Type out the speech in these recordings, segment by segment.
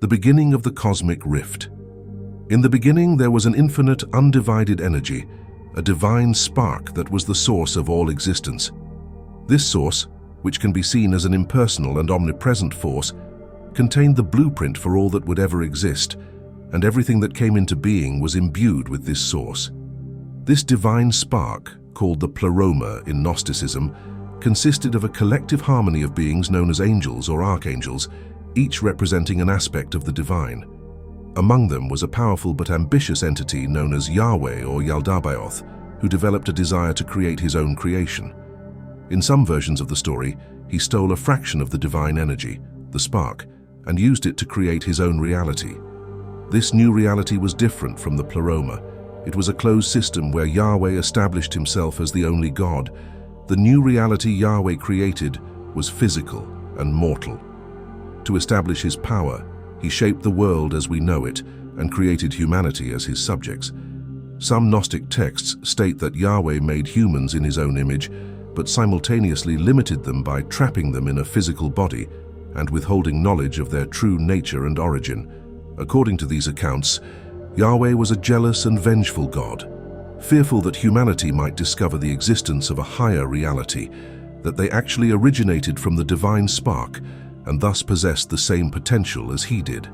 The beginning of the cosmic rift. In the beginning there was an infinite, undivided energy, a divine spark that was the source of all existence. This source, which can be seen as an impersonal and omnipresent force, contained the blueprint for all that would ever exist, and everything that came into being was imbued with this source. This divine spark, called the pleroma in Gnosticism, consisted of a collective harmony of beings known as angels or archangels, each representing an aspect of the divine. Among them was a powerful but ambitious entity known as Yahweh or Yaldabaoth, who developed a desire to create his own creation. In some versions of the story, he stole a fraction of the divine energy, the spark, and used it to create his own reality. This new reality was different from the pleroma. It was a closed system where Yahweh established himself as the only God. The new reality Yahweh created was physical and mortal. To establish his power, he shaped the world as we know it and created humanity as his subjects. Some Gnostic texts state that Yahweh made humans in his own image, but simultaneously limited them by trapping them in a physical body and withholding knowledge of their true nature and origin. According to these accounts, Yahweh was a jealous and vengeful God, fearful that humanity might discover the existence of a higher reality, that they actually originated from the divine spark and thus possessed the same potential as he did.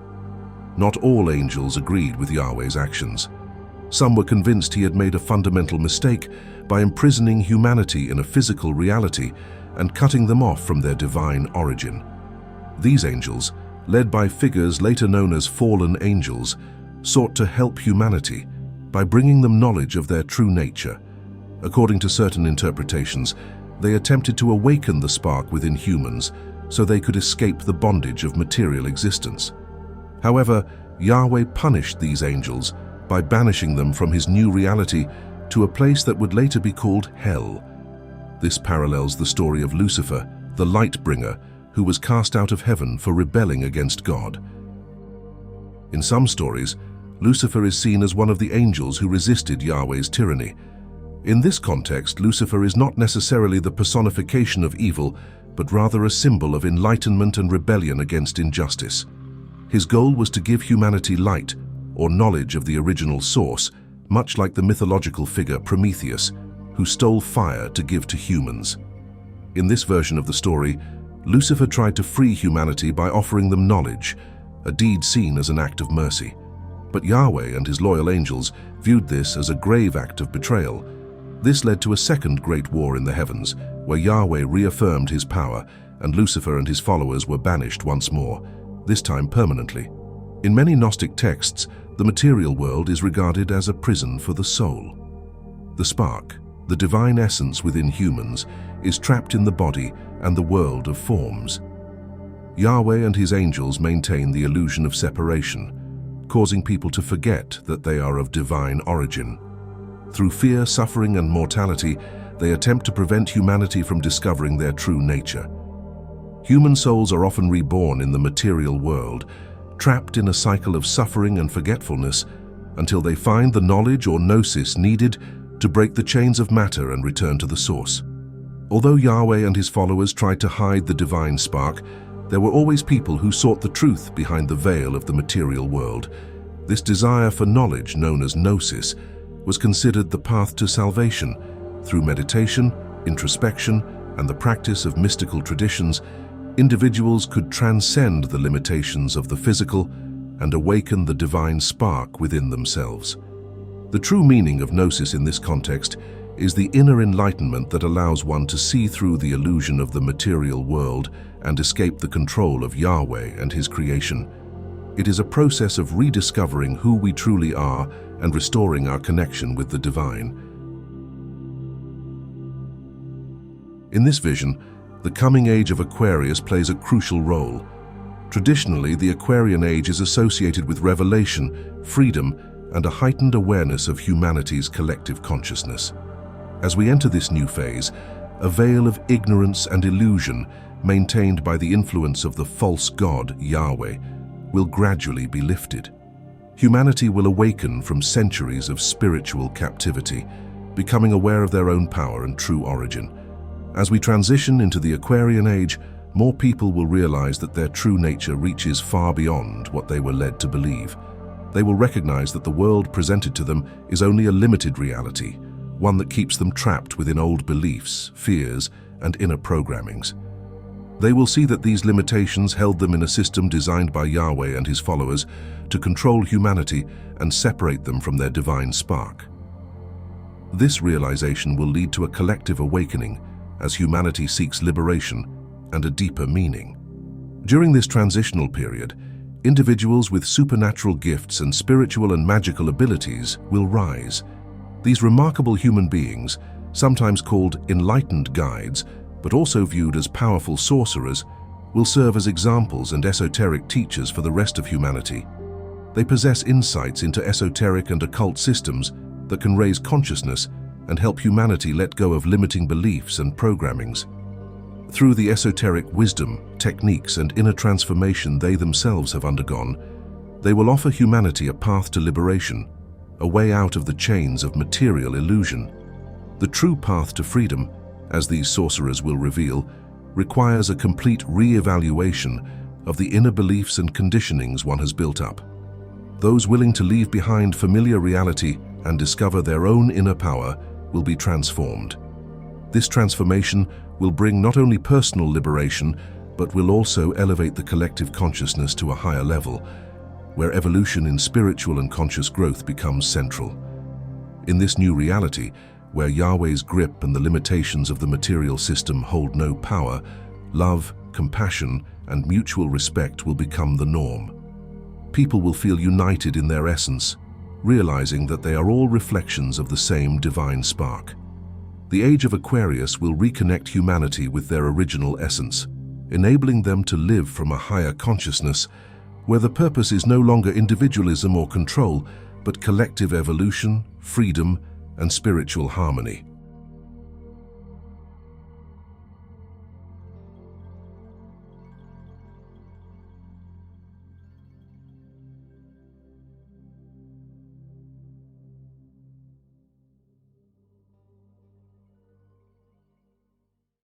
Not all angels agreed with Yahweh's actions. Some were convinced he had made a fundamental mistake by imprisoning humanity in a physical reality and cutting them off from their divine origin. These angels, led by figures later known as fallen angels, sought to help humanity by bringing them knowledge of their true nature. According to certain interpretations, they attempted to awaken the spark within humans so they could escape the bondage of material existence. However, Yahweh punished these angels by banishing them from his new reality to a place that would later be called Hell. This parallels the story of Lucifer, the light bringer, who was cast out of heaven for rebelling against God. In some stories, Lucifer is seen as one of the angels who resisted Yahweh's tyranny. In this context, Lucifer is not necessarily the personification of evil, but rather a symbol of enlightenment and rebellion against injustice. His goal was to give humanity light, or knowledge of the original source, much like the mythological figure Prometheus, who stole fire to give to humans. In this version of the story, Lucifer tried to free humanity by offering them knowledge, a deed seen as an act of mercy. But Yahweh and his loyal angels viewed this as a grave act of betrayal. This led to a second great war in the heavens, where Yahweh reaffirmed his power and Lucifer and his followers were banished once more, this time permanently. In many Gnostic texts, the material world is regarded as a prison for the soul. The spark, the divine essence within humans, is trapped in the body and the world of forms. Yahweh and his angels maintain the illusion of separation, causing people to forget that they are of divine origin. Through fear, suffering, and mortality, they attempt to prevent humanity from discovering their true nature. Human souls are often reborn in the material world, trapped in a cycle of suffering and forgetfulness until they find the knowledge or gnosis needed to break the chains of matter and return to the source. Although Yahweh and his followers tried to hide the divine spark, there were always people who sought the truth behind the veil of the material world. This desire for knowledge, known as gnosis, was considered the path to salvation. Through meditation, introspection, and the practice of mystical traditions, individuals could transcend the limitations of the physical and awaken the divine spark within themselves. The true meaning of gnosis in this context is the inner enlightenment that allows one to see through the illusion of the material world and escape the control of Yahweh and his creation. It is a process of rediscovering who we truly are and restoring our connection with the divine. In this vision, the coming age of Aquarius plays a crucial role. Traditionally, the Aquarian age is associated with revelation, freedom, and a heightened awareness of humanity's collective consciousness. As we enter this new phase, a veil of ignorance and illusion, maintained by the influence of the false god, Yahweh, will gradually be lifted. Humanity will awaken from centuries of spiritual captivity, becoming aware of their own power and true origin. As we transition into the Aquarian age, more people will realize that their true nature reaches far beyond what they were led to believe. They will recognize that the world presented to them is only a limited reality, one that keeps them trapped within old beliefs, fears, and inner programmings. They will see that these limitations held them in a system designed by Yahweh and his followers to control humanity and separate them from their divine spark. This realization will lead to a collective awakening as humanity seeks liberation and a deeper meaning. During this transitional period, individuals with supernatural gifts and spiritual and magical abilities will rise. These remarkable human beings, sometimes called enlightened guides, but also viewed as powerful sorcerers, will serve as examples and esoteric teachers for the rest of humanity. They possess insights into esoteric and occult systems that can raise consciousness and help humanity let go of limiting beliefs and programmings. Through the esoteric wisdom, techniques, and inner transformation they themselves have undergone, they will offer humanity a path to liberation, a way out of the chains of material illusion. The true path to freedom, as these sorcerers will reveal, requires a complete re-evaluation of the inner beliefs and conditionings one has built up. Those willing to leave behind familiar reality and discover their own inner power will be transformed. This transformation will bring not only personal liberation, but will also elevate the collective consciousness to a higher level, where evolution in spiritual and conscious growth becomes central. In this new reality, where Yahweh's grip and the limitations of the material system hold no power, love, compassion, and mutual respect will become the norm. People will feel united in their essence, realizing that they are all reflections of the same divine spark. The age of Aquarius will reconnect humanity with their original essence, enabling them to live from a higher consciousness, where the purpose is no longer individualism or control, but collective evolution, freedom, and spiritual harmony.